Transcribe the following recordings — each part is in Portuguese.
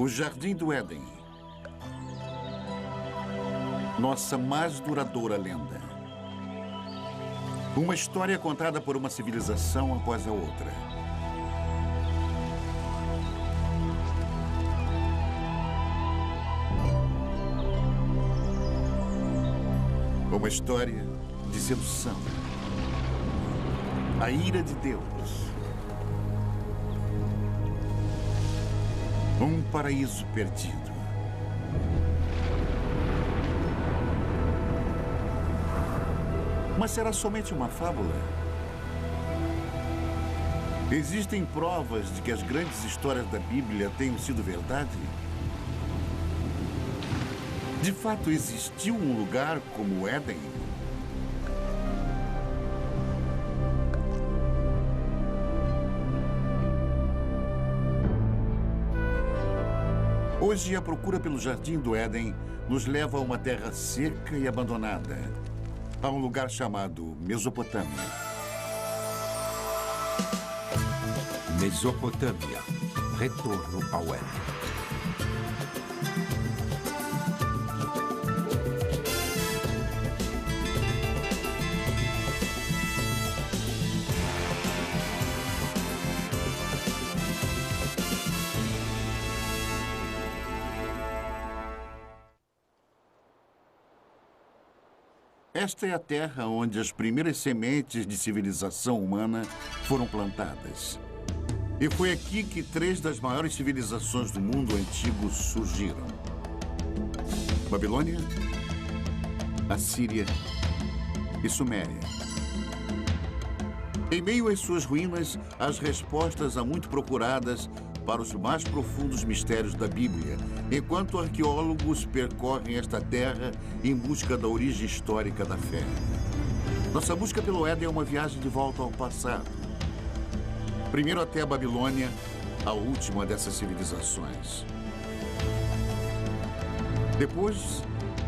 O Jardim do Éden. Nossa mais duradoura lenda. Uma história contada por uma civilização após a outra. Uma história de sedução. A ira de Deus. Um paraíso perdido. Mas será somente uma fábula? Existem provas de que as grandes histórias da Bíblia tenham sido verdade? De fato, existiu um lugar como o Éden? Hoje, a procura pelo Jardim do Éden nos leva a uma terra seca e abandonada, a um lugar chamado Mesopotâmia. Mesopotâmia. Retorno ao Éden. Esta é a terra onde as primeiras sementes de civilização humana foram plantadas. E foi aqui que 3 das maiores civilizações do mundo antigo surgiram: Babilônia, Assíria e Suméria. Em meio às suas ruínas, as respostas há muito procuradas para os mais profundos mistérios da Bíblia, enquanto arqueólogos percorrem esta terra em busca da origem histórica da fé. Nossa busca pelo Éden é uma viagem de volta ao passado. Primeiro até a Babilônia, a última dessas civilizações. Depois,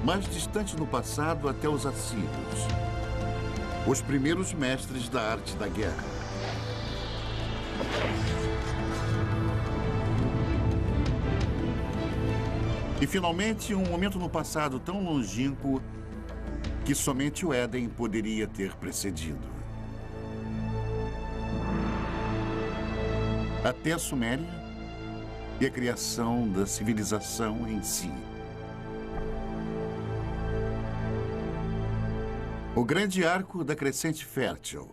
mais distante no passado, até os assírios, os primeiros mestres da arte da guerra. E, finalmente, um momento no passado tão longínquo que somente o Éden poderia ter precedido. Até a Suméria e a criação da civilização em si. O grande arco da crescente fértil.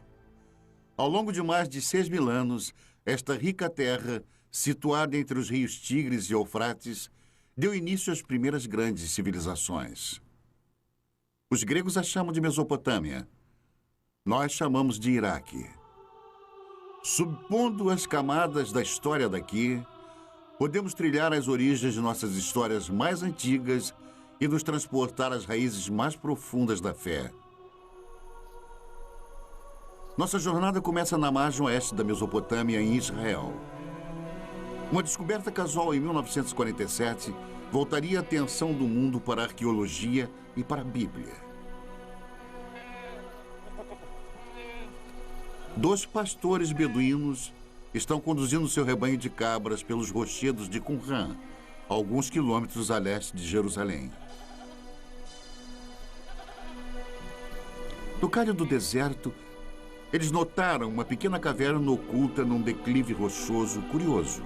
Ao longo de mais de 6.000 anos, esta rica terra, situada entre os rios Tigres e Eufrates, deu início às primeiras grandes civilizações. Os gregos a chamam de Mesopotâmia. Nós chamamos de Iraque. Subpondo as camadas da história daqui, podemos trilhar as origens de nossas histórias mais antigas e nos transportar às raízes mais profundas da fé. Nossa jornada começa na margem oeste da Mesopotâmia, em Israel. Uma descoberta casual em 1947 voltaria a atenção do mundo para a arqueologia e para a Bíblia. 2 pastores beduínos estão conduzindo seu rebanho de cabras pelos rochedos de Qumran, a alguns quilômetros a leste de Jerusalém. No calho do deserto, eles notaram uma pequena caverna oculta num declive rochoso curioso.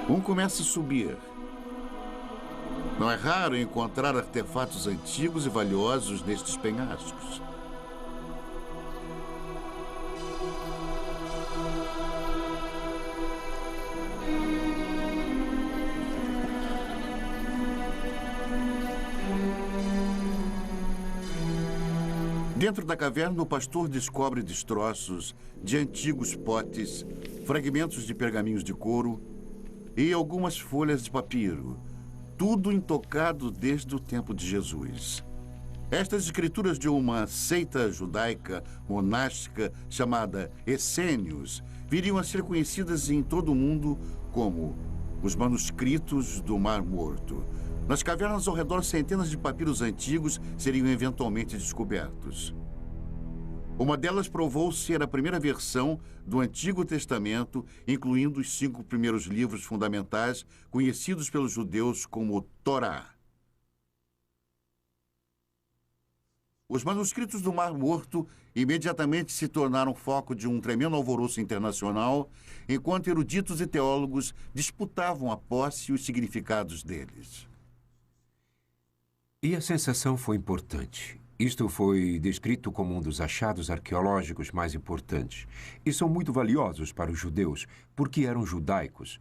Um começa a subir. Não é raro encontrar artefatos antigos e valiosos nestes penhascos. Dentro da caverna, o pastor descobre destroços de antigos potes, fragmentos de pergaminhos de couro e algumas folhas de papiro, tudo intocado desde o tempo de Jesus. Estas escrituras de uma seita judaica monástica chamada Essênios viriam a ser conhecidas em todo o mundo como os manuscritos do Mar Morto. Nas cavernas ao redor, centenas de papiros antigos seriam eventualmente descobertos. Uma delas provou ser a primeira versão do Antigo Testamento, incluindo os 5 primeiros livros fundamentais conhecidos pelos judeus como Torá. Os manuscritos do Mar Morto imediatamente se tornaram foco de um tremendo alvoroço internacional, enquanto eruditos e teólogos disputavam a posse e os significados deles. E a sensação foi importante. Isto foi descrito como um dos achados arqueológicos mais importantes. E são muito valiosos para os judeus, porque eram judaicos.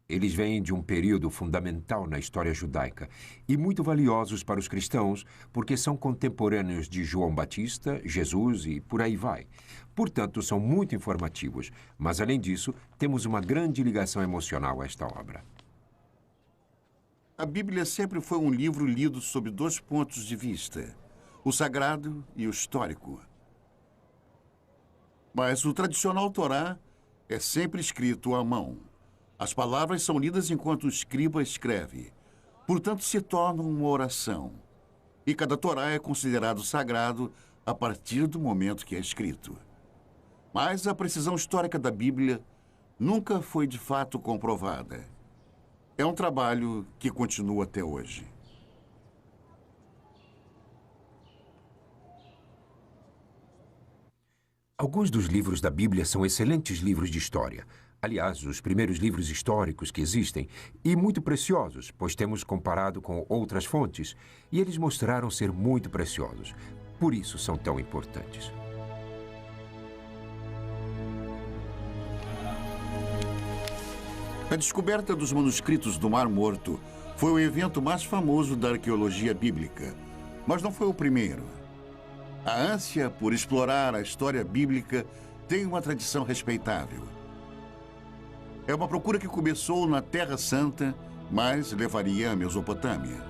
Eles vêm de um período fundamental na história judaica. E muito valiosos para os cristãos, porque são contemporâneos de João Batista, Jesus e por aí vai. Portanto, são muito informativos. Mas, além disso, temos uma grande ligação emocional a esta obra. A Bíblia sempre foi um livro lido sob 2 pontos de vista: o sagrado e o histórico. Mas o tradicional Torá é sempre escrito à mão. As palavras são lidas enquanto o escriba escreve. Portanto, se tornam uma oração. E cada Torá é considerado sagrado a partir do momento que é escrito. Mas a precisão histórica da Bíblia nunca foi de fato comprovada. É um trabalho que continua até hoje. Alguns dos livros da Bíblia são excelentes livros de história. Aliás, os primeiros livros históricos que existem, e muito preciosos, pois temos comparado com outras fontes, e eles mostraram ser muito preciosos. Por isso são tão importantes. A descoberta dos manuscritos do Mar Morto foi o evento mais famoso da arqueologia bíblica, mas não foi o primeiro. A ânsia por explorar a história bíblica tem uma tradição respeitável. É uma procura que começou na Terra Santa, mas levaria à Mesopotâmia.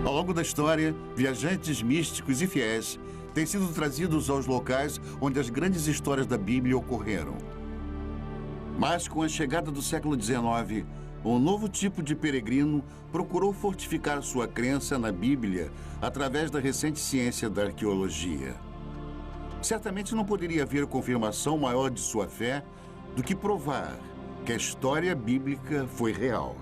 Ao longo da história, viajantes místicos e fiéis têm sido trazidos aos locais onde as grandes histórias da Bíblia ocorreram. Mas com a chegada do século XIX, um novo tipo de peregrino procurou fortificar sua crença na Bíblia através da recente ciência da arqueologia. Certamente não poderia haver confirmação maior de sua fé do que provar que a história bíblica foi real.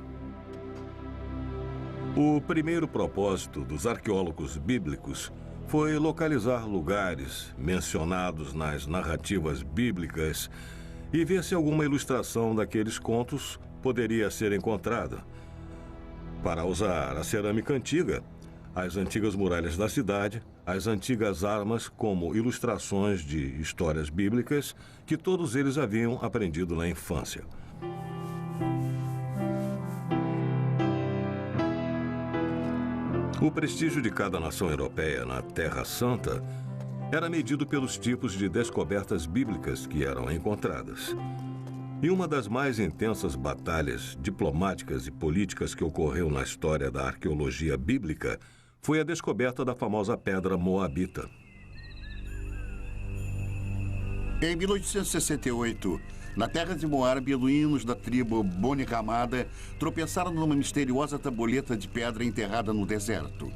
O primeiro propósito dos arqueólogos bíblicos foi localizar lugares mencionados nas narrativas bíblicas e ver se alguma ilustração daqueles contos poderia ser encontrada. Para usar a cerâmica antiga, as antigas muralhas da cidade, as antigas armas como ilustrações de histórias bíblicas que todos eles haviam aprendido na infância. O prestígio de cada nação europeia na Terra Santa era medido pelos tipos de descobertas bíblicas que eram encontradas. E uma das mais intensas batalhas diplomáticas e políticas que ocorreu na história da arqueologia bíblica foi a descoberta da famosa pedra moabita. Em 1868, na terra de Moab, beduínos da tribo Boni Ramada tropeçaram numa misteriosa tabuleta de pedra enterrada no deserto.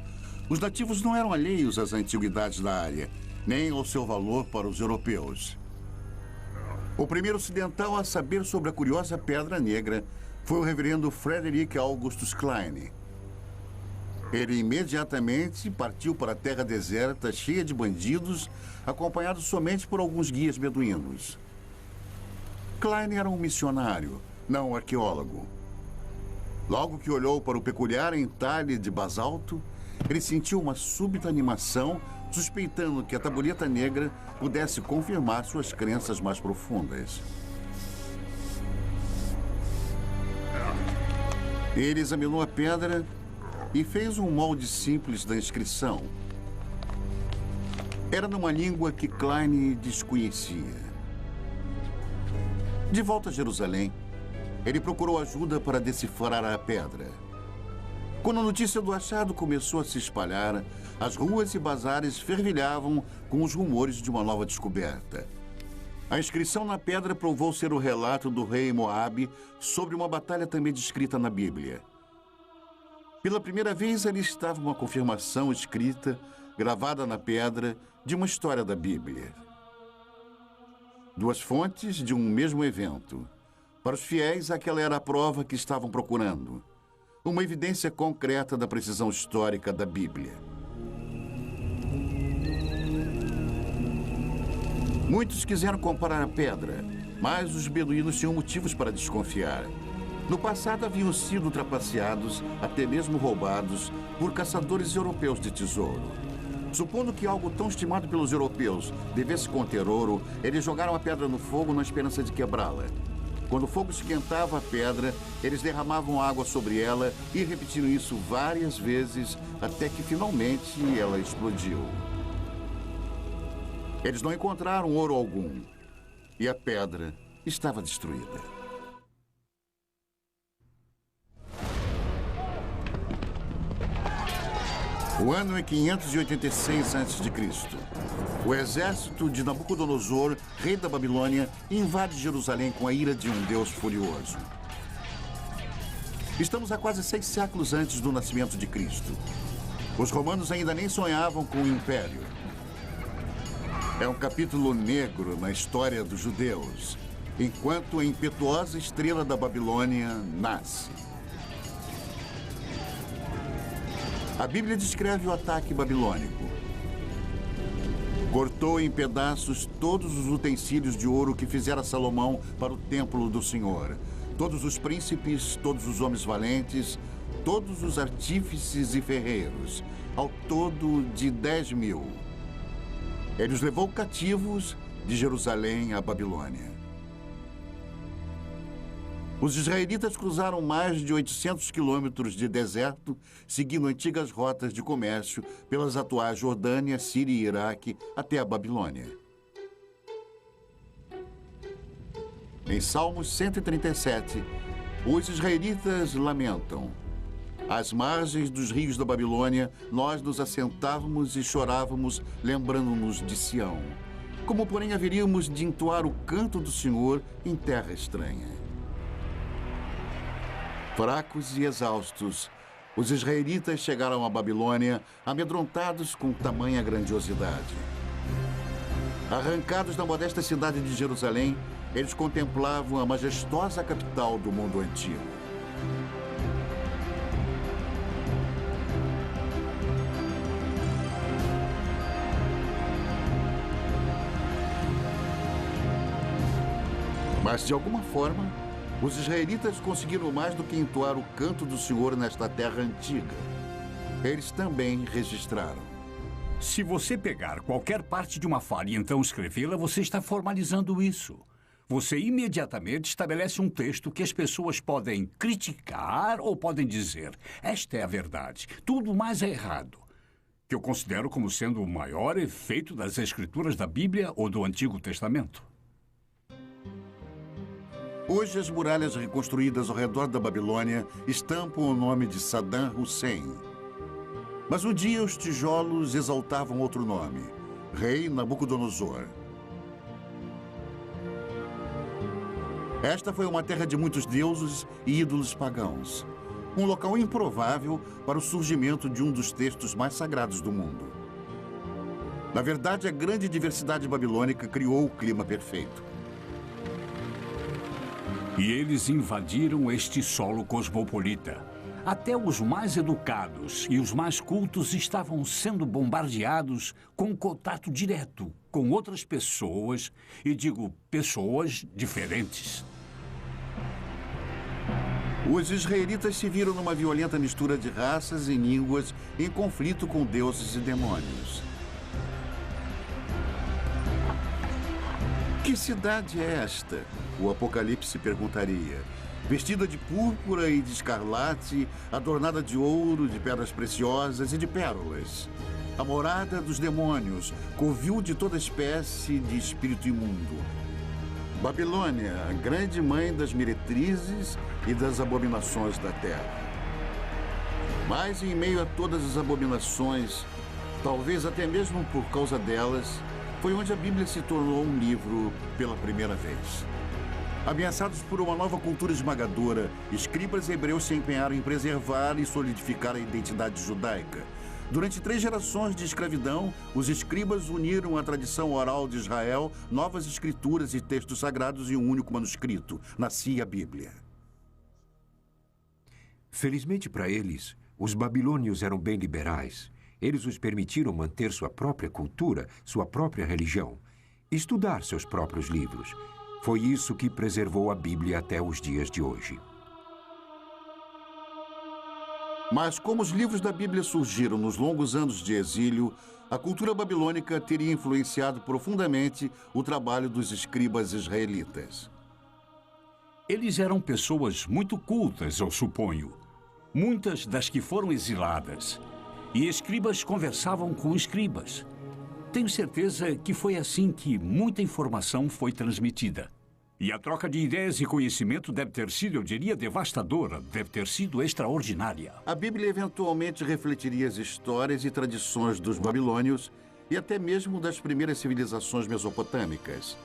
Os nativos não eram alheios às antiguidades da área, nem ao seu valor para os europeus. O primeiro ocidental a saber sobre a curiosa pedra negra foi o reverendo Frederick Augustus Klein. Ele imediatamente partiu para a terra deserta, cheia de bandidos, acompanhado somente por alguns guias beduínos. Klein era um missionário, não um arqueólogo. Logo que olhou para o peculiar entalhe de basalto, ele sentiu uma súbita animação, suspeitando que a tabuleta negra pudesse confirmar suas crenças mais profundas. Ele examinou a pedra e fez um molde simples da inscrição. Era numa língua que Klein desconhecia. De volta a Jerusalém, ele procurou ajuda para decifrar a pedra. Quando a notícia do achado começou a se espalhar, as ruas e bazares fervilhavam com os rumores de uma nova descoberta. A inscrição na pedra provou ser o relato do rei Moabe sobre uma batalha também descrita na Bíblia. Pela primeira vez, ali estava uma confirmação escrita, gravada na pedra, de uma história da Bíblia. Duas fontes de um mesmo evento. Para os fiéis, aquela era a prova que estavam procurando. Uma evidência concreta da precisão histórica da Bíblia. Muitos quiseram comparar a pedra, mas os beduínos tinham motivos para desconfiar. No passado haviam sido trapaceados, até mesmo roubados, por caçadores europeus de tesouro. Supondo que algo tão estimado pelos europeus devesse conter ouro, eles jogaram a pedra no fogo na esperança de quebrá-la. Quando o fogo esquentava a pedra, eles derramavam água sobre ela e repetiram isso várias vezes, até que finalmente ela explodiu. Eles não encontraram ouro algum e a pedra estava destruída. O ano é 586 a.C. O exército de Nabucodonosor, rei da Babilônia, invade Jerusalém com a ira de um Deus furioso. Estamos a quase 6 séculos antes do nascimento de Cristo. Os romanos ainda nem sonhavam com o império. É um capítulo negro na história dos judeus, enquanto a impetuosa estrela da Babilônia nasce. A Bíblia descreve o ataque babilônico. Cortou em pedaços todos os utensílios de ouro que fizera Salomão para o templo do Senhor. Todos os príncipes, todos os homens valentes, todos os artífices e ferreiros, ao todo de 10.000. Ele os levou cativos de Jerusalém à Babilônia. Os israelitas cruzaram mais de 800 quilômetros de deserto, seguindo antigas rotas de comércio pelas atuais Jordânia, Síria e Iraque até a Babilônia. Em Salmos 137, os israelitas lamentam: às margens dos rios da Babilônia, nós nos assentávamos e chorávamos, lembrando-nos de Sião. Como, porém, haveríamos de entoar o canto do Senhor em terra estranha? Fracos e exaustos, os israelitas chegaram à Babilônia, amedrontados com tamanha grandiosidade. Arrancados da modesta cidade de Jerusalém, eles contemplavam a majestosa capital do mundo antigo. Mas, de alguma forma, os israelitas conseguiram mais do que entoar o canto do Senhor nesta terra antiga. Eles também registraram. Se você pegar qualquer parte de uma fala e então escrevê-la, você está formalizando isso. Você imediatamente estabelece um texto que as pessoas podem criticar ou podem dizer: esta é a verdade, tudo mais é errado. Que eu considero como sendo o maior efeito das escrituras da Bíblia ou do Antigo Testamento. Hoje, as muralhas reconstruídas ao redor da Babilônia estampam o nome de Saddam Hussein. Mas um dia os tijolos exaltavam outro nome: Rei Nabucodonosor. Esta foi uma terra de muitos deuses e ídolos pagãos. Um local improvável para o surgimento de um dos textos mais sagrados do mundo. Na verdade, a grande diversidade babilônica criou o clima perfeito. E eles invadiram este solo cosmopolita. Até os mais educados e os mais cultos estavam sendo bombardeados com contato direto com outras pessoas, e digo pessoas diferentes. Os israelitas se viram numa violenta mistura de raças e línguas em conflito com deuses e demônios. Que cidade é esta? O Apocalipse perguntaria. Vestida de púrpura e de escarlate, adornada de ouro, de pedras preciosas e de pérolas. A morada dos demônios, covil de toda espécie de espírito imundo. Babilônia, a grande mãe das meretrizes e das abominações da terra. Mas em meio a todas as abominações, talvez até mesmo por causa delas, foi onde a Bíblia se tornou um livro pela primeira vez. Ameaçados por uma nova cultura esmagadora, escribas hebreus se empenharam em preservar e solidificar a identidade judaica. Durante 3 gerações de escravidão, os escribas uniram a tradição oral de Israel, novas escrituras e textos sagrados em um único manuscrito. Nascia a Bíblia. Felizmente para eles, os babilônios eram bem liberais. Eles os permitiram manter sua própria cultura, sua própria religião, estudar seus próprios livros. Foi isso que preservou a Bíblia até os dias de hoje. Mas como os livros da Bíblia surgiram nos longos anos de exílio, a cultura babilônica teria influenciado profundamente o trabalho dos escribas israelitas. Eles eram pessoas muito cultas, eu suponho. Muitas das que foram exiladas. E escribas conversavam com escribas. Tenho certeza que foi assim que muita informação foi transmitida. E a troca de ideias e conhecimento deve ter sido, eu diria, devastadora, deve ter sido extraordinária. A Bíblia eventualmente refletiria as histórias e tradições dos babilônios e até mesmo das primeiras civilizações mesopotâmicas.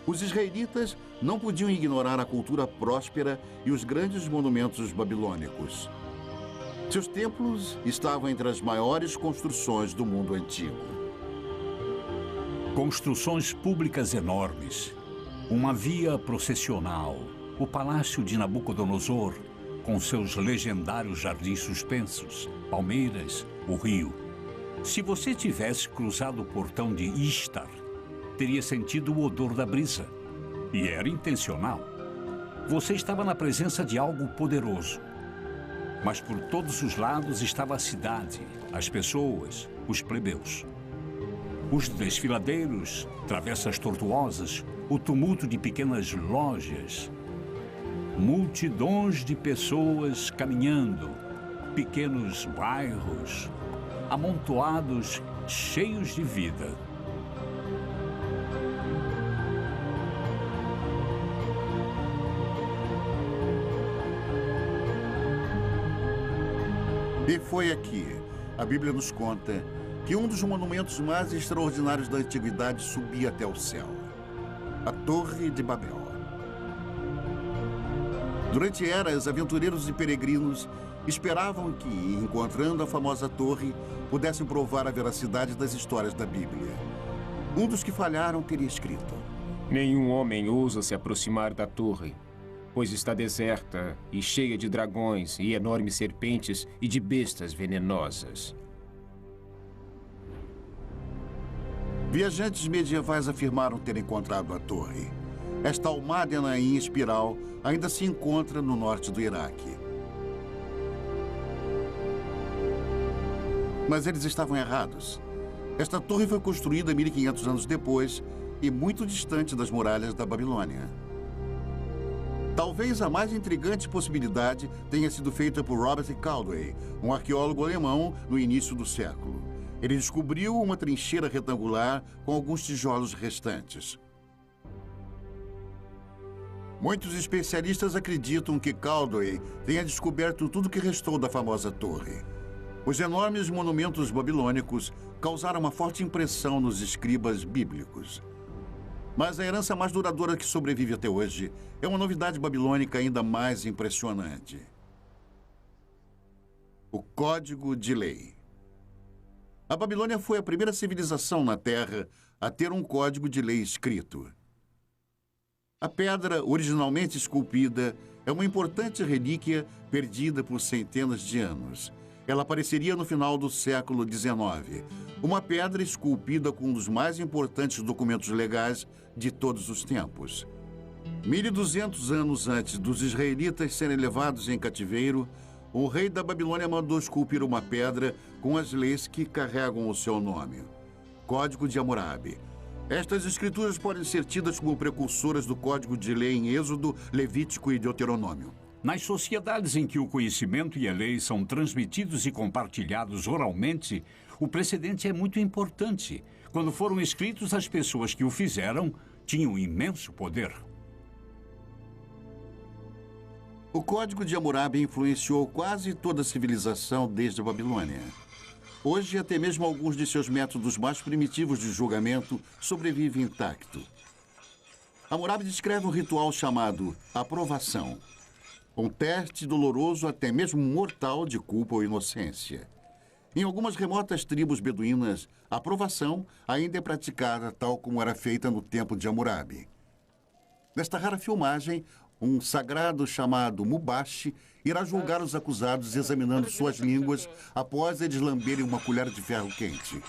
Os israelitas não podiam ignorar a cultura próspera e os grandes monumentos babilônicos. Seus templos estavam entre as maiores construções do mundo antigo. Construções públicas enormes. Uma via processional, o palácio de Nabucodonosor, com seus legendários jardins suspensos, palmeiras, o rio. Se você tivesse cruzado o portão de Ishtar, teria sentido o odor da brisa. E era intencional. Você estava na presença de algo poderoso. Mas por todos os lados estava a cidade, as pessoas, os plebeus. Os desfiladeiros, travessas tortuosas, o tumulto de pequenas lojas. Multidões de pessoas caminhando, pequenos bairros, amontoados, cheios de vida. E foi aqui, a Bíblia nos conta, que um dos monumentos mais extraordinários da antiguidade subia até o céu. A Torre de Babel. Durante eras, aventureiros e peregrinos esperavam que, encontrando a famosa torre, pudessem provar a veracidade das histórias da Bíblia. Um dos que falharam teria escrito: nenhum homem ousa se aproximar da torre, pois está deserta e cheia de dragões e enormes serpentes e de bestas venenosas. Viajantes medievais afirmaram ter encontrado a torre. Esta almádena em espiral ainda se encontra no norte do Iraque. Mas eles estavam errados. Esta torre foi construída 1500 anos depois e muito distante das muralhas da Babilônia. Talvez a mais intrigante possibilidade tenha sido feita por Robert Caldwell, um arqueólogo alemão no início do século. Ele descobriu uma trincheira retangular com alguns tijolos restantes. Muitos especialistas acreditam que Caldwell tenha descoberto tudo o que restou da famosa torre. Os enormes monumentos babilônicos causaram uma forte impressão nos escribas bíblicos. Mas a herança mais duradoura que sobrevive até hoje é uma novidade babilônica ainda mais impressionante: o Código de Lei. A Babilônia foi a primeira civilização na Terra a ter um código de lei escrito. A pedra, originalmente esculpida, é uma importante relíquia perdida por centenas de anos. Ela apareceria no final do século XIX. Uma pedra esculpida com um dos mais importantes documentos legais de todos os tempos. 1200 anos antes dos israelitas serem levados em cativeiro, o rei da Babilônia mandou esculpir uma pedra com as leis que carregam o seu nome. Código de Hammurabi. Estas escrituras podem ser tidas como precursoras do Código de Lei em Êxodo, Levítico e Deuteronômio. Nas sociedades em que o conhecimento e a lei são transmitidos e compartilhados oralmente, o precedente é muito importante. Quando foram escritos, as pessoas que o fizeram tinham imenso poder. O Código de Hammurabi influenciou quase toda a civilização desde a Babilônia. Hoje, até mesmo alguns de seus métodos mais primitivos de julgamento sobrevivem intactos. Hammurabi descreve um ritual chamado aprovação. Um teste doloroso, até mesmo mortal, de culpa ou inocência. Em algumas remotas tribos beduínas, a aprovação ainda é praticada tal como era feita no tempo de Hammurabi. Nesta rara filmagem, um sagrado chamado Mubashi irá julgar os acusados examinando suas línguas após eles lamberem uma colher de ferro quente.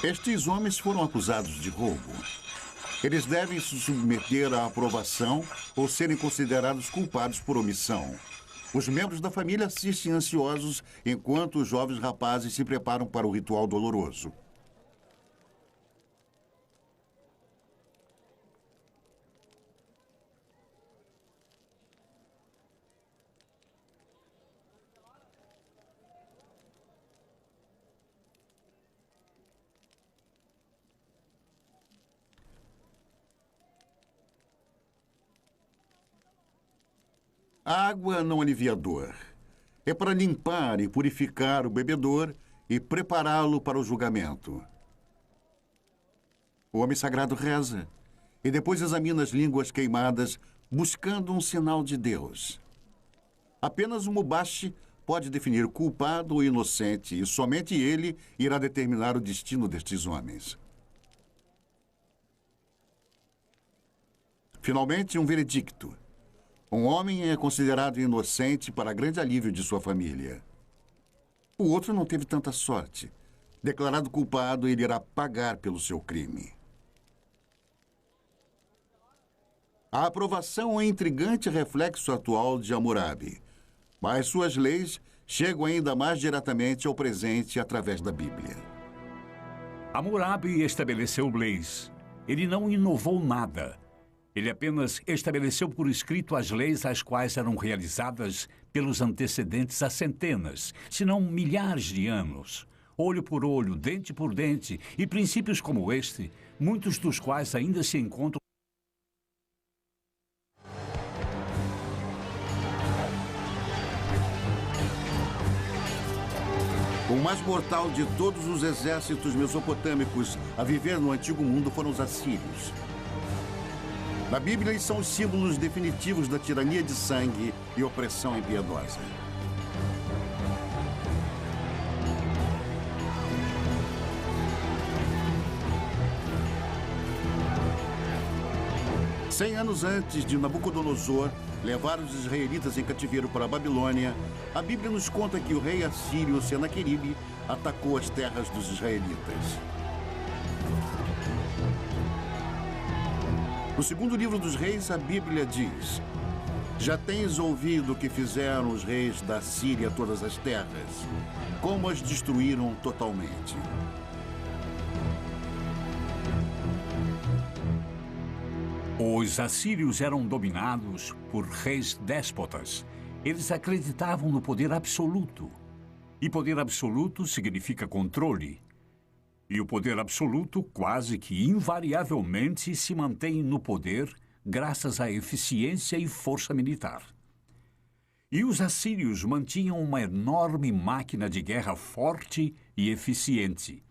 Estes homens foram acusados de roubo. Eles devem se submeter à aprovação ou serem considerados culpados por omissão. Os membros da família assistem ansiosos enquanto os jovens rapazes se preparam para o ritual doloroso. A água não alivia a dor. É para limpar e purificar o bebedor e prepará-lo para o julgamento. O homem sagrado reza e depois examina as línguas queimadas, buscando um sinal de Deus. Apenas o Mubashi pode definir culpado ou inocente e somente ele irá determinar o destino destes homens. Finalmente, um veredicto. Um homem é considerado inocente para grande alívio de sua família. O outro não teve tanta sorte. Declarado culpado, ele irá pagar pelo seu crime. A aprovação é um intrigante reflexo atual de Hammurabi, mas suas leis chegam ainda mais diretamente ao presente através da Bíblia. Hammurabi estabeleceu leis. Ele não inovou nada. Ele apenas estabeleceu por escrito as leis as quais eram realizadas pelos antecedentes há centenas, se não milhares de anos. Olho por olho, dente por dente, e princípios como este, muitos dos quais ainda se encontram. O mais mortal de todos os exércitos mesopotâmicos a viver no Antigo Mundo foram os assírios. Na Bíblia, eles são os símbolos definitivos da tirania de sangue e opressão impiedosa. Cem anos antes de Nabucodonosor levar os israelitas em cativeiro para a Babilônia, a Bíblia nos conta que o rei assírio Senaqueribe atacou as terras dos israelitas. No segundo livro dos reis, a Bíblia diz: já tens ouvido o que fizeram os reis da Síria a todas as terras, como as destruíram totalmente. Os assírios eram dominados por reis déspotas. Eles acreditavam no poder absoluto. E poder absoluto significa controle. E o poder absoluto quase que invariavelmente se mantém no poder graças à eficiência e força militar. E os assírios mantinham uma enorme máquina de guerra forte e eficiente.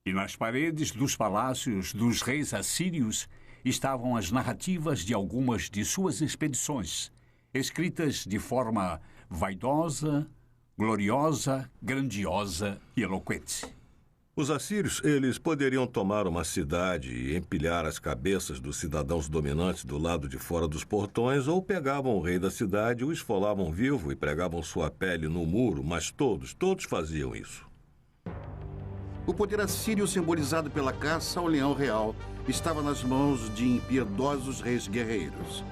E nas paredes dos palácios dos reis assírios estavam as narrativas de algumas de suas expedições, escritas de forma vaidosa, gloriosa, grandiosa e eloquente. Os assírios, eles poderiam tomar uma cidade e empilhar as cabeças dos cidadãos dominantes do lado de fora dos portões, ou pegavam o rei da cidade, o esfolavam vivo e pregavam sua pele no muro, mas todos faziam isso. O poder assírio, simbolizado pela caça ao leão real, estava nas mãos de impiedosos reis guerreiros.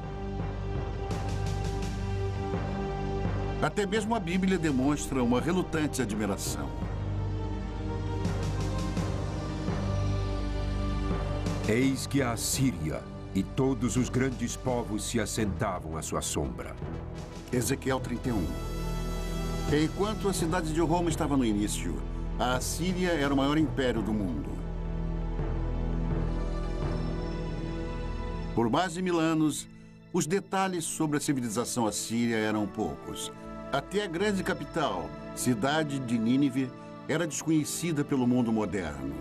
Até mesmo a Bíblia demonstra uma relutante admiração. Eis que a Assíria e todos os grandes povos se assentavam à sua sombra. Ezequiel 31. Enquanto a cidade de Roma estava no início, a Assíria era o maior império do mundo. Por mais de 1000 anos, os detalhes sobre a civilização assíria eram poucos. Até a grande capital, cidade de Nínive, era desconhecida pelo mundo moderno.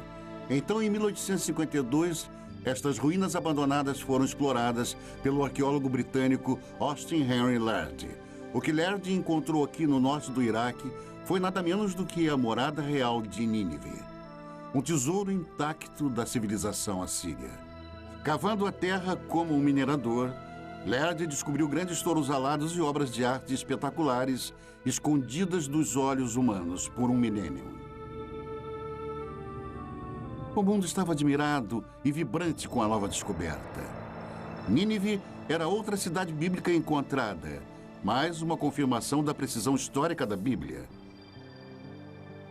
Então, em 1852, estas ruínas abandonadas foram exploradas pelo arqueólogo britânico Austin Henry Lerdy. O que Lerdy encontrou aqui no norte do Iraque foi nada menos do que a morada real de Nínive. Um tesouro intacto da civilização assíria. Cavando a terra como um minerador, Lerdy descobriu grandes touros alados e obras de arte espetaculares escondidas dos olhos humanos por um milênio. O mundo estava admirado e vibrante com a nova descoberta. Nínive era outra cidade bíblica encontrada, mais uma confirmação da precisão histórica da Bíblia.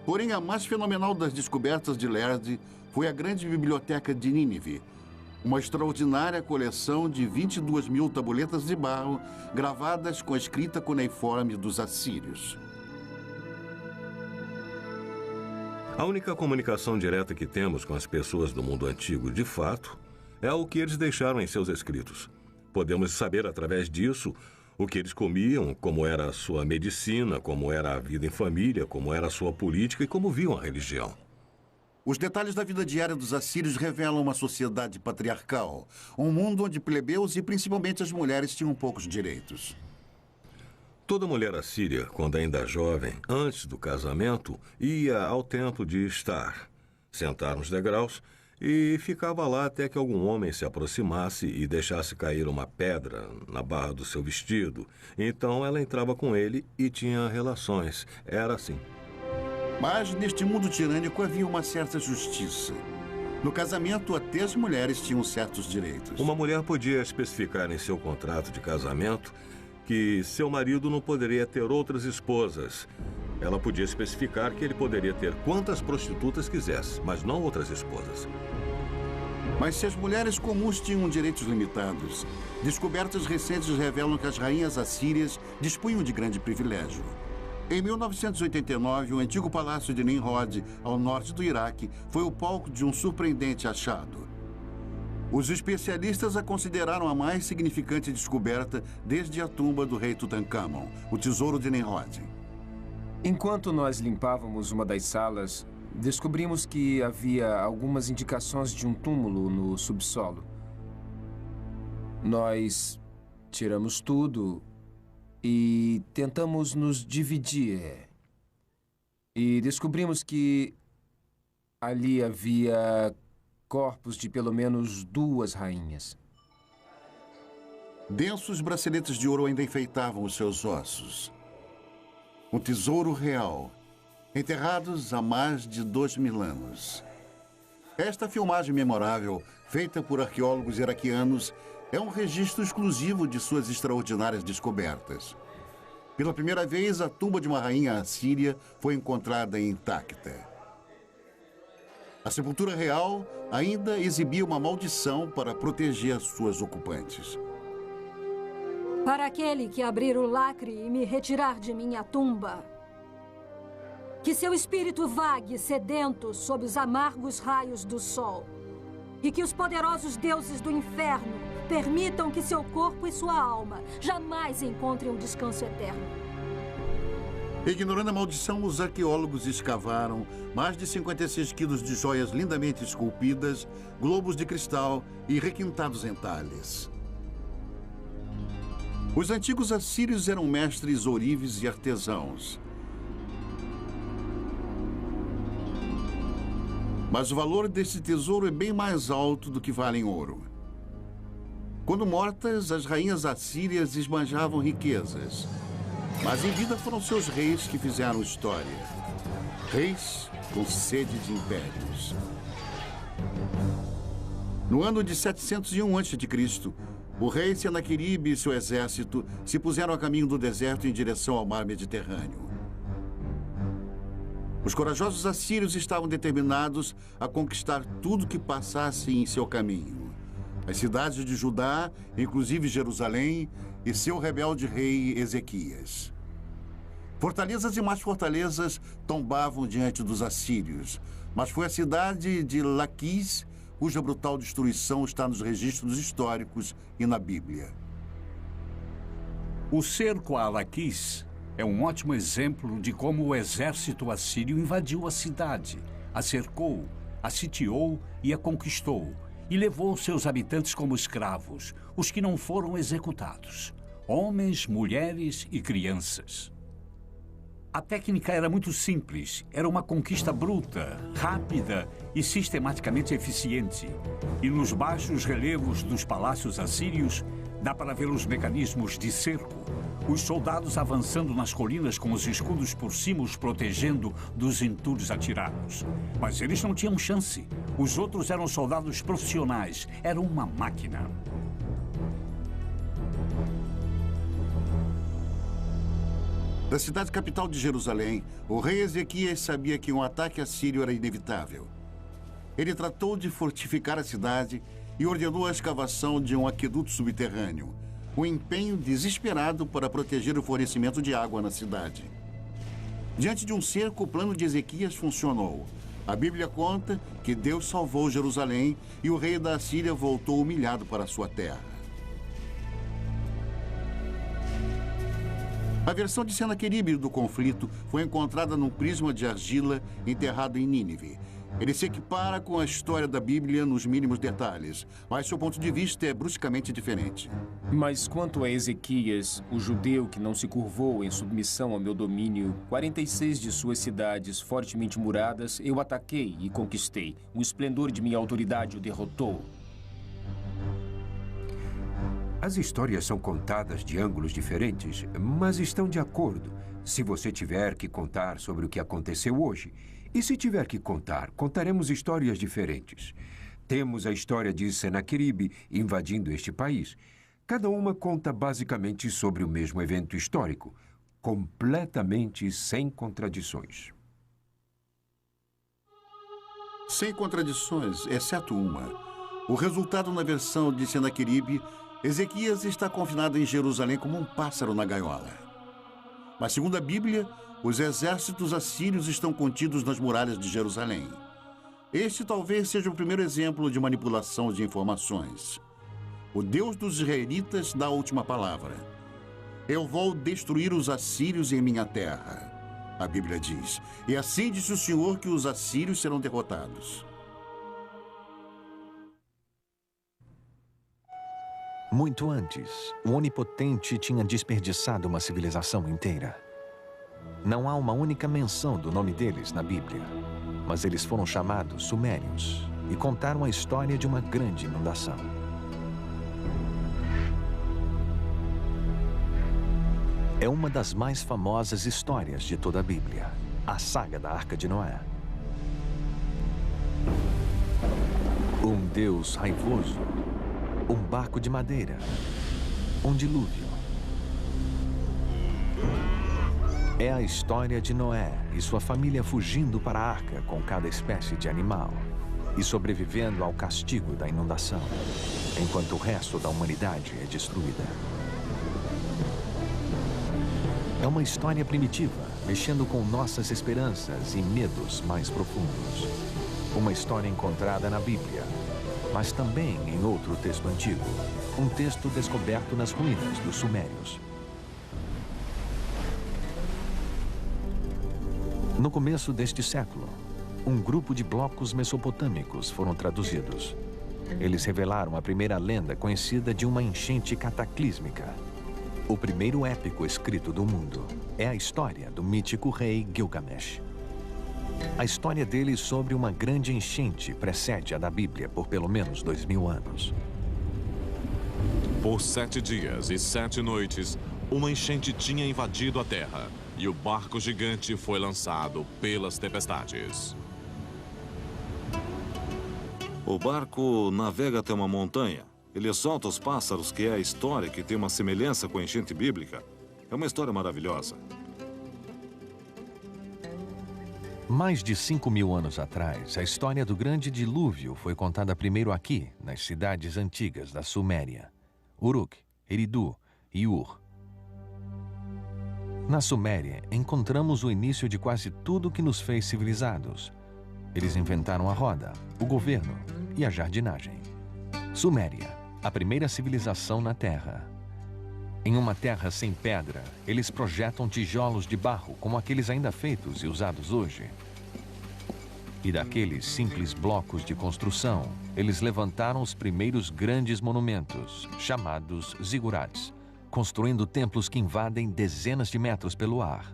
Porém, a mais fenomenal das descobertas de Lerdy foi a grande biblioteca de Nínive, uma extraordinária coleção de 22.000 tabuletas de barro gravadas com a escrita cuneiforme dos assírios. A única comunicação direta que temos com as pessoas do mundo antigo, de fato, é o que eles deixaram em seus escritos. Podemos saber, através disso, o que eles comiam, como era a sua medicina, como era a vida em família, como era a sua política e como viam a religião. Os detalhes da vida diária dos assírios revelam uma sociedade patriarcal, um mundo onde plebeus e principalmente as mulheres tinham poucos direitos. Toda mulher assíria, quando ainda jovem, antes do casamento, ia ao templo de Estar, sentar nos degraus e ficava lá até que algum homem se aproximasse e deixasse cair uma pedra na barra do seu vestido. Então ela entrava com ele e tinha relações. Era assim. Mas neste mundo tirânico havia uma certa justiça. No casamento, até as mulheres tinham certos direitos. Uma mulher podia especificar em seu contrato de casamento que seu marido não poderia ter outras esposas. Ela podia especificar que ele poderia ter quantas prostitutas quisesse, mas não outras esposas. Mas se as mulheres comuns tinham direitos limitados, descobertas recentes revelam que as rainhas assírias dispunham de grande privilégio. Em 1989, o antigo palácio de Nimrod, ao norte do Iraque, foi o palco de um surpreendente achado. Os especialistas a consideraram a mais significante descoberta desde a tumba do rei Tutankhamon, o tesouro de Nimrod. Enquanto nós limpávamos uma das salas, descobrimos que havia algumas indicações de um túmulo no subsolo. Nós tiramos tudo e tentamos nos dividir. E descobrimos que ali havia corpos de pelo menos 2 rainhas. Densos braceletes de ouro ainda enfeitavam os seus ossos. Um tesouro real, enterrados há mais de 2.000 anos. Esta filmagem memorável, feita por arqueólogos iraquianos, é um registro exclusivo de suas extraordinárias descobertas. Pela primeira vez, a tumba de uma rainha assíria foi encontrada intacta. A sepultura real ainda exibia uma maldição para proteger suas ocupantes. Para aquele que abrir o lacre e me retirar de minha tumba, que seu espírito vague sedento sob os amargos raios do sol, e que os poderosos deuses do inferno permitam que seu corpo e sua alma jamais encontrem um descanso eterno. Ignorando a maldição, os arqueólogos escavaram mais de 56 quilos de joias lindamente esculpidas, globos de cristal e requintados entalhes. Os antigos assírios eram mestres ourives e artesãos. Mas o valor desse tesouro é bem mais alto do que vale em ouro. Quando mortas, as rainhas assírias esbanjavam riquezas. Mas em vida foram seus reis que fizeram história. Reis com sede de impérios. No ano de 701 a.C., o rei Senaqueribe e seu exército se puseram a caminho do deserto em direção ao mar Mediterrâneo. Os corajosos assírios estavam determinados a conquistar tudo que passasse em seu caminho. As cidades de Judá, inclusive Jerusalém, e seu rebelde rei Ezequias. Fortalezas e mais fortalezas tombavam diante dos assírios, mas foi a cidade de Laquis cuja brutal destruição está nos registros históricos e na Bíblia. O cerco a Laquis é um ótimo exemplo de como o exército assírio invadiu a cidade, a cercou, a sitiou e a conquistou, e levou seus habitantes como escravos, os que não foram executados, homens, mulheres e crianças. A técnica era muito simples, era uma conquista bruta, rápida e sistematicamente eficiente. E nos baixos relevos dos palácios assírios, dá para ver os mecanismos de cerco, os soldados avançando nas colinas com os escudos por cima os protegendo dos entulhos atirados. Mas eles não tinham chance. Os outros eram soldados profissionais, eram uma máquina. Da cidade capital de Jerusalém, o rei Ezequias sabia que um ataque assírio era inevitável. Ele tratou de fortificar a cidade e ordenou a escavação de um aqueduto subterrâneo, um empenho desesperado para proteger o fornecimento de água na cidade. Diante de um cerco, o plano de Ezequias funcionou. A Bíblia conta que Deus salvou Jerusalém e o rei da Assíria voltou humilhado para sua terra. A versão de Senaqueribe do conflito foi encontrada num prisma de argila enterrado em Nínive. Ele se equipara com a história da Bíblia nos mínimos detalhes, mas seu ponto de vista é bruscamente diferente. Mas quanto a Ezequias, o judeu que não se curvou em submissão ao meu domínio, 46 de suas cidades fortemente muradas, eu ataquei e conquistei. O esplendor de minha autoridade o derrotou. As histórias são contadas de ângulos diferentes, mas estão de acordo. Se você tiver que contar sobre o que aconteceu hoje, e se tiver que contar, contaremos histórias diferentes. Temos a história de Senaqueribe invadindo este país. Cada uma conta basicamente sobre o mesmo evento histórico, completamente sem contradições. Sem contradições, exceto uma. O resultado na versão de Senaqueribe, Ezequias está confinado em Jerusalém como um pássaro na gaiola. Mas, segundo a Bíblia, os exércitos assírios estão contidos nas muralhas de Jerusalém. Este talvez seja o primeiro exemplo de manipulação de informações. O Deus dos israelitas dá a última palavra. Eu vou destruir os assírios em minha terra, a Bíblia diz. E assim disse o Senhor que os assírios serão derrotados. Muito antes, o Onipotente tinha desperdiçado uma civilização inteira. Não há uma única menção do nome deles na Bíblia, mas eles foram chamados Sumérios e contaram a história de uma grande inundação. É uma das mais famosas histórias de toda a Bíblia, a saga da Arca de Noé. Um Deus raivoso, um barco de madeira, um dilúvio. É a história de Noé e sua família fugindo para a arca com cada espécie de animal e sobrevivendo ao castigo da inundação, enquanto o resto da humanidade é destruída. É uma história primitiva, mexendo com nossas esperanças e medos mais profundos. Uma história encontrada na Bíblia, mas também em outro texto antigo, um texto descoberto nas ruínas dos Sumérios. No começo deste século, um grupo de blocos mesopotâmicos foram traduzidos. Eles revelaram a primeira lenda conhecida de uma enchente cataclísmica. O primeiro épico escrito do mundo é a história do mítico rei Gilgamesh. A história dele sobre uma grande enchente precede a da Bíblia por pelo menos 2000 anos. Por 7 dias e 7 noites, uma enchente tinha invadido a terra e o barco gigante foi lançado pelas tempestades. O barco navega até uma montanha. Ele solta os pássaros, que é a história que tem uma semelhança com a enchente bíblica. É uma história maravilhosa. Mais de 5.000 anos atrás, a história do grande dilúvio foi contada primeiro aqui, nas cidades antigas da Suméria, Uruk, Eridu e Ur. Na Suméria, encontramos o início de quase tudo que nos fez civilizados. Eles inventaram a roda, o governo e a jardinagem. Suméria, a primeira civilização na Terra. Em uma terra sem pedra, eles projetam tijolos de barro, como aqueles ainda feitos e usados hoje. E daqueles simples blocos de construção, eles levantaram os primeiros grandes monumentos, chamados zigurats, construindo templos que invadem dezenas de metros pelo ar.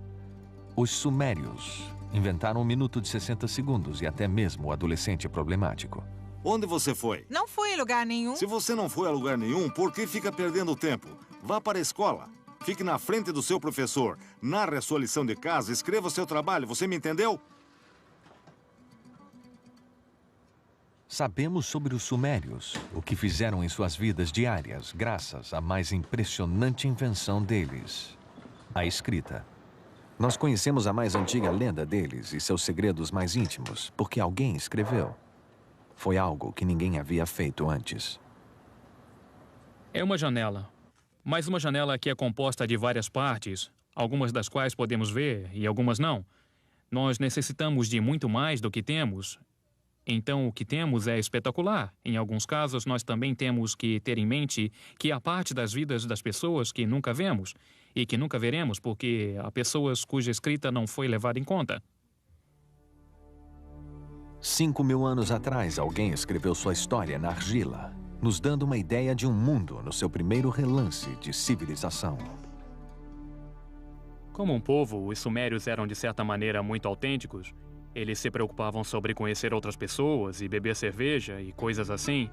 Os sumérios inventaram um minuto de 60 segundos e até mesmo o adolescente problemático. Onde você foi? Não fui em lugar nenhum. Se você não foi a lugar nenhum, por que fica perdendo tempo? Vá para a escola. Fique na frente do seu professor. Narre a sua lição de casa, escreva o seu trabalho. Você me entendeu? Sabemos sobre os sumérios, o que fizeram em suas vidas diárias, graças à mais impressionante invenção deles, a escrita. Nós conhecemos a mais antiga lenda deles e seus segredos mais íntimos, porque alguém escreveu. Foi algo que ninguém havia feito antes. É uma janela, mas uma janela que é composta de várias partes, algumas das quais podemos ver e algumas não. Nós necessitamos de muito mais do que temos. Então, o que temos é espetacular. Em alguns casos, nós também temos que ter em mente que há parte das vidas das pessoas que nunca vemos e que nunca veremos porque há pessoas cuja escrita não foi levada em conta. 5.000 anos atrás, alguém escreveu sua história na argila, nos dando uma ideia de um mundo no seu primeiro relance de civilização. Como um povo, os sumérios eram de certa maneira muito autênticos. Eles se preocupavam sobre conhecer outras pessoas e beber cerveja e coisas assim.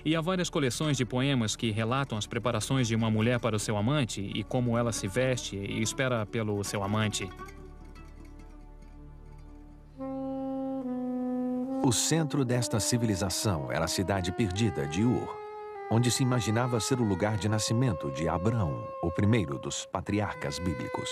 E há várias coleções de poemas que relatam as preparações de uma mulher para o seu amante e como ela se veste e espera pelo seu amante. O centro desta civilização era a cidade perdida de Ur, onde se imaginava ser o lugar de nascimento de Abraão, o primeiro dos patriarcas bíblicos.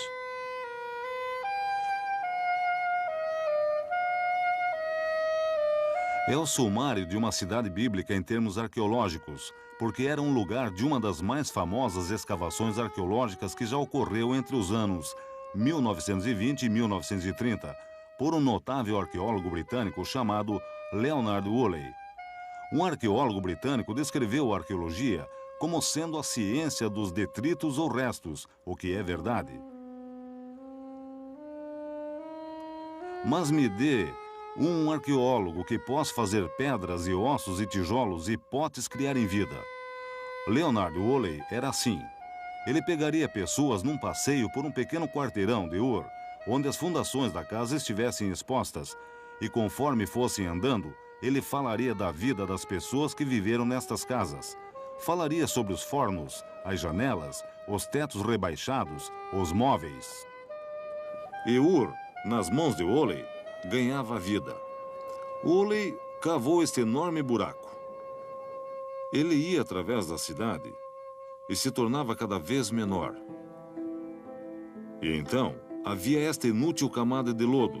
É o sumário de uma cidade bíblica em termos arqueológicos, porque era um lugar de uma das mais famosas escavações arqueológicas que já ocorreu entre os anos 1920 e 1930, por um notável arqueólogo britânico chamado Leonard Woolley. Um arqueólogo britânico descreveu a arqueologia como sendo a ciência dos detritos ou restos, o que é verdade. Mas me dê um arqueólogo que possa fazer pedras e ossos e tijolos e potes criarem vida. Leonard Woolley era assim. Ele pegaria pessoas num passeio por um pequeno quarteirão de Ur, onde as fundações da casa estivessem expostas, e conforme fossem andando, ele falaria da vida das pessoas que viveram nestas casas. Falaria sobre os fornos, as janelas, os tetos rebaixados, os móveis. E Ur, nas mãos de Woolley, ganhava vida. Woolley cavou este enorme buraco. Ele ia através da cidade e se tornava cada vez menor. E então havia esta inútil camada de lodo.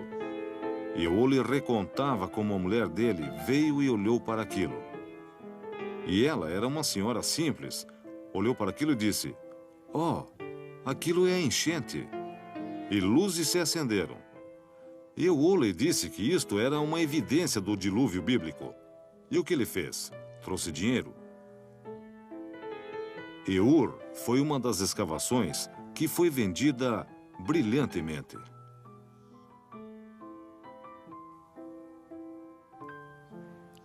E Woolley recontava como a mulher dele veio e olhou para aquilo. E ela era uma senhora simples. Olhou para aquilo e disse: "Oh, aquilo é a enchente." E luzes se acenderam. E Woolley disse que isto era uma evidência do dilúvio bíblico. E o que ele fez? Trouxe dinheiro. E Ur foi uma das escavações que foi vendida brilhantemente.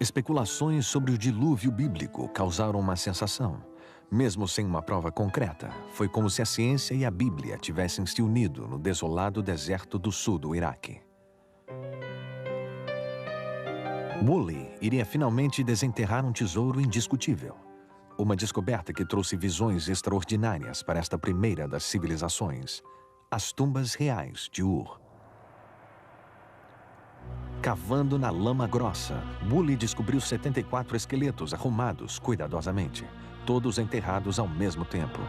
Especulações sobre o dilúvio bíblico causaram uma sensação. Mesmo sem uma prova concreta, foi como se a ciência e a Bíblia tivessem se unido no desolado deserto do sul do Iraque. Woolley iria finalmente desenterrar um tesouro indiscutível. Uma descoberta que trouxe visões extraordinárias para esta primeira das civilizações, as tumbas reais de Ur. Cavando na lama grossa, Woolley descobriu 74 esqueletos arrumados cuidadosamente, todos enterrados ao mesmo tempo.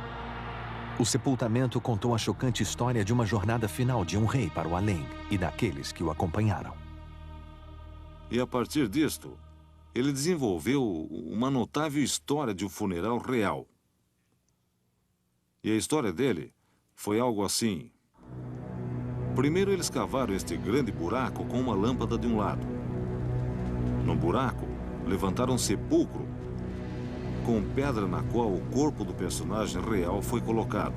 O sepultamento contou a chocante história de uma jornada final de um rei para o além e daqueles que o acompanharam. E a partir disto, ele desenvolveu uma notável história de um funeral real. E a história dele foi algo assim. Primeiro eles cavaram este grande buraco com uma lâmpada de um lado. No buraco, levantaram um sepulcro com pedra na qual o corpo do personagem real foi colocado.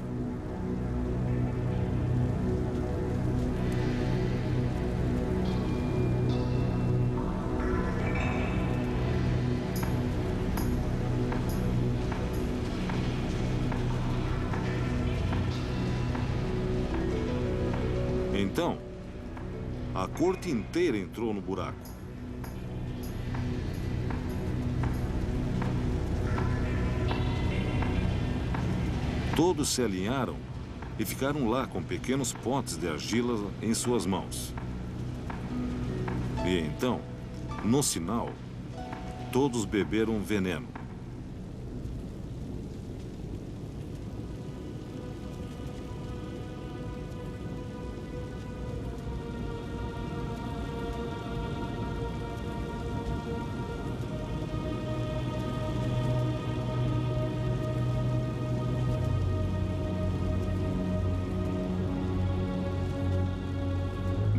Então, a corte inteira entrou no buraco. Todos se alinharam e ficaram lá com pequenos potes de argila em suas mãos. E então, no sinal, todos beberam veneno.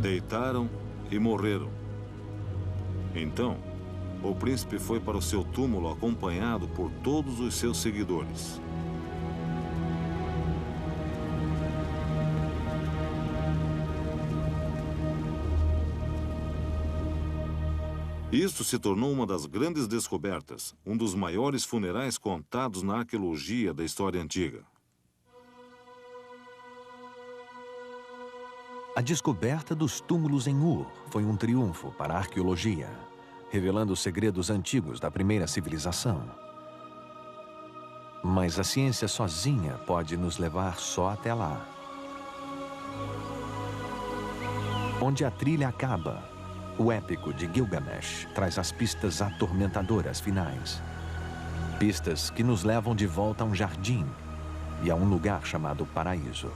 Deitaram e morreram. Então, o príncipe foi para o seu túmulo acompanhado por todos os seus seguidores. Isto se tornou uma das grandes descobertas, um dos maiores funerais contados na arqueologia da história antiga. A descoberta dos túmulos em Ur foi um triunfo para a arqueologia, revelando os segredos antigos da primeira civilização. Mas a ciência sozinha pode nos levar só até lá. Onde a trilha acaba, o épico de Gilgamesh traz as pistas atormentadoras finais. Pistas que nos levam de volta a um jardim e a um lugar chamado Paraíso.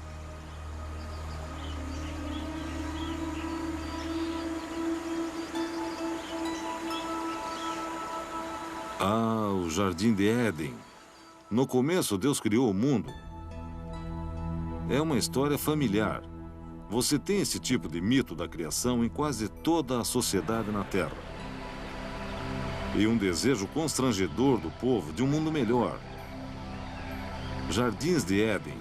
Ah, o Jardim de Éden. No começo, Deus criou o mundo. É uma história familiar. Você tem esse tipo de mito da criação em quase toda a sociedade na Terra. E um desejo constrangedor do povo de um mundo melhor. Jardins de Éden.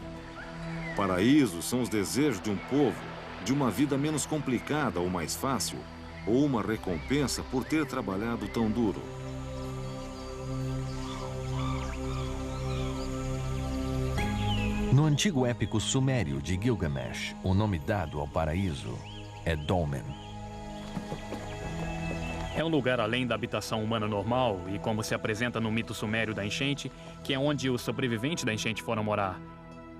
Paraísos são os desejos de um povo de uma vida menos complicada ou mais fácil, ou uma recompensa por ter trabalhado tão duro. No antigo épico sumério de Gilgamesh, o nome dado ao paraíso é Dolmen. É um lugar além da habitação humana normal e como se apresenta no mito sumério da enchente, que é onde os sobreviventes da enchente foram morar.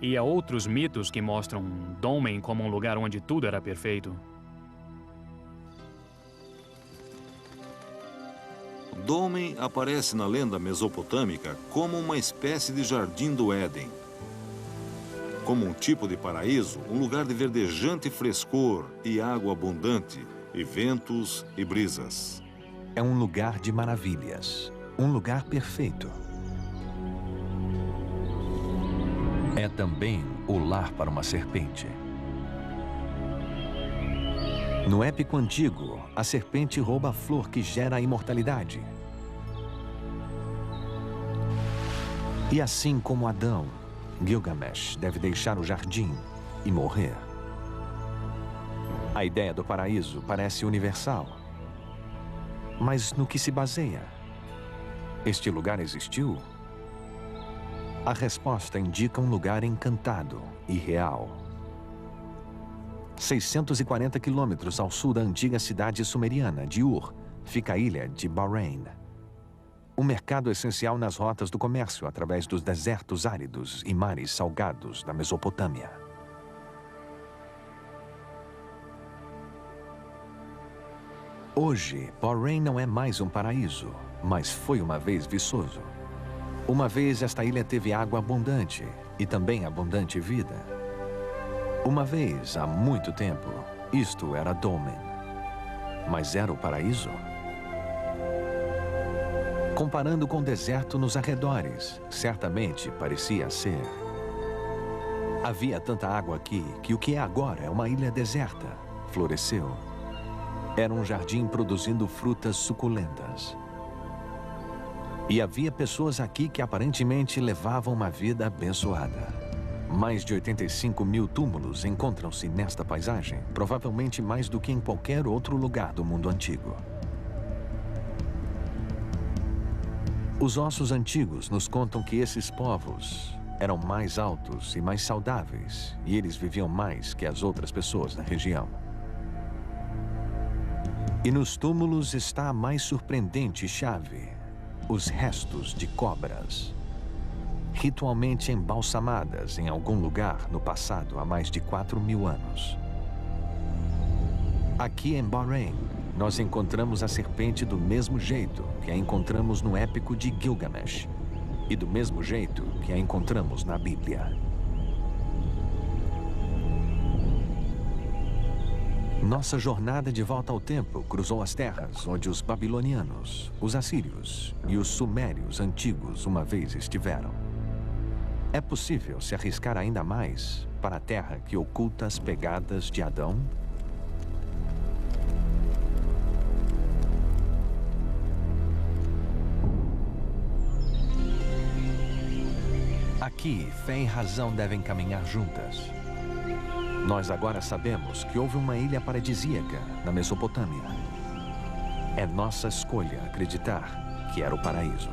E há outros mitos que mostram Dolmen como um lugar onde tudo era perfeito. Dolmen aparece na lenda mesopotâmica como uma espécie de jardim do Éden. Como um tipo de paraíso, um lugar de verdejante frescor e água abundante, e ventos e brisas. É um lugar de maravilhas, um lugar perfeito. É também o lar para uma serpente. No épico antigo, a serpente rouba a flor que gera a imortalidade. E assim como Adão, Gilgamesh deve deixar o jardim e morrer. A ideia do paraíso parece universal. Mas no que se baseia? Este lugar existiu? A resposta indica um lugar encantado e real. 640 quilômetros ao sul da antiga cidade sumeriana de Ur, fica a ilha de Bahrein. Um mercado essencial nas rotas do comércio através dos desertos áridos e mares salgados da Mesopotâmia. Hoje, Bahrein não é mais um paraíso, mas foi uma vez viçoso. Uma vez esta ilha teve água abundante e também abundante vida. Uma vez, há muito tempo, isto era Dolmen. Mas era o paraíso? Comparando com o deserto nos arredores, certamente parecia ser. Havia tanta água aqui que o que é agora é uma ilha deserta. Floresceu. Era um jardim produzindo frutas suculentas. E havia pessoas aqui que aparentemente levavam uma vida abençoada. Mais de 85 mil túmulos encontram-se nesta paisagem, provavelmente mais do que em qualquer outro lugar do mundo antigo. Os ossos antigos nos contam que esses povos eram mais altos e mais saudáveis, e eles viviam mais que as outras pessoas da região. E nos túmulos está a mais surpreendente chave: os restos de cobras, ritualmente embalsamadas em algum lugar no passado há mais de 4.000 anos. Aqui em Bahrein, nós encontramos a serpente do mesmo jeito que a encontramos no épico de Gilgamesh e do mesmo jeito que a encontramos na Bíblia. Nossa jornada de volta ao tempo cruzou as terras onde os babilonianos, os assírios e os sumérios antigos uma vez estiveram. É possível se arriscar ainda mais para a terra que oculta as pegadas de Adão? Aqui, fé e razão devem caminhar juntas. Nós agora sabemos que houve uma ilha paradisíaca na Mesopotâmia. É nossa escolha acreditar que era o paraíso.